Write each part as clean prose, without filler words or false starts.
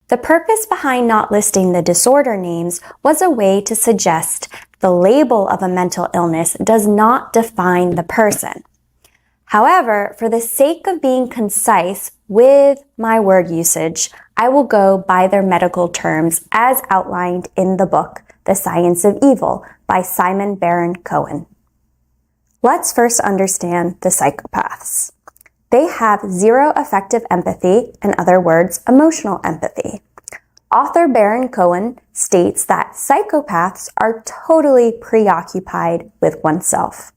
The purpose behind not listing the disorder names was a way to suggest the label of a mental illness does not define the person. However, for the sake of being concise with my word usage, I will go by their medical terms as outlined in the book, The Science of Evil by Simon Baron-Cohen. Let's first understand the psychopaths. They have zero affective empathy, in other words, emotional empathy. Author Baron-Cohen states that psychopaths are totally preoccupied with oneself.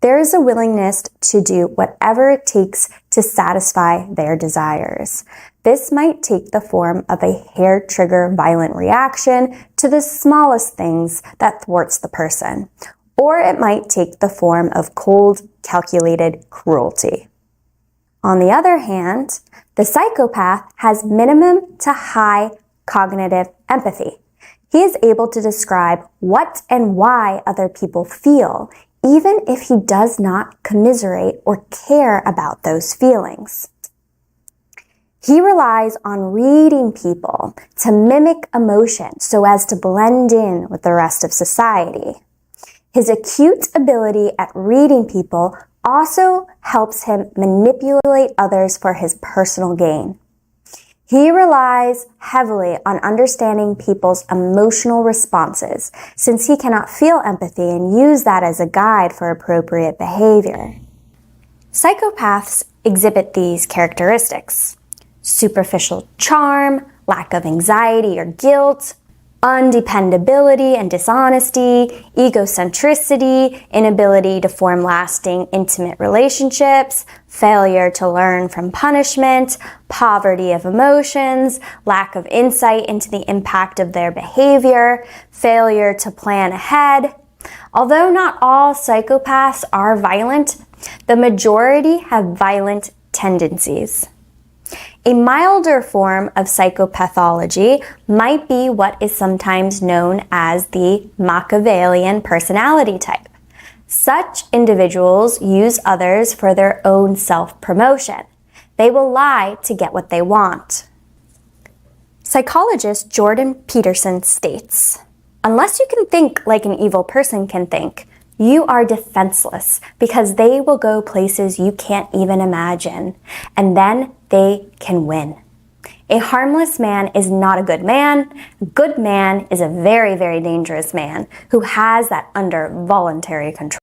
There is a willingness to do whatever it takes to satisfy their desires. This might take the form of a hair-trigger violent reaction to the smallest things that thwarts the person, or it might take the form of cold, calculated cruelty. On the other hand, the psychopath has minimum to high cognitive empathy. He is able to describe what and why other people feel, even if he does not commiserate or care about those feelings. He relies on reading people to mimic emotion so as to blend in with the rest of society. His acute ability at reading people also helps him manipulate others for his personal gain. He relies heavily on understanding people's emotional responses, since he cannot feel empathy and use that as a guide for appropriate behavior. Psychopaths exhibit these characteristics: superficial charm, lack of anxiety or guilt, undependability and dishonesty, egocentricity, inability to form lasting intimate relationships, failure to learn from punishment, poverty of emotions, lack of insight into the impact of their behavior, failure to plan ahead. Although not all psychopaths are violent, the majority have violent tendencies. A milder form of psychopathology might be what is sometimes known as the Machiavellian personality type. Such individuals use others for their own self-promotion. They will lie to get what they want. Psychologist Jordan Peterson states, "Unless you can think like an evil person can think, you are defenseless because they will go places you can't even imagine, and then they can win. A harmless man is not a good man. A good man is a very, very dangerous man who has that under voluntary control."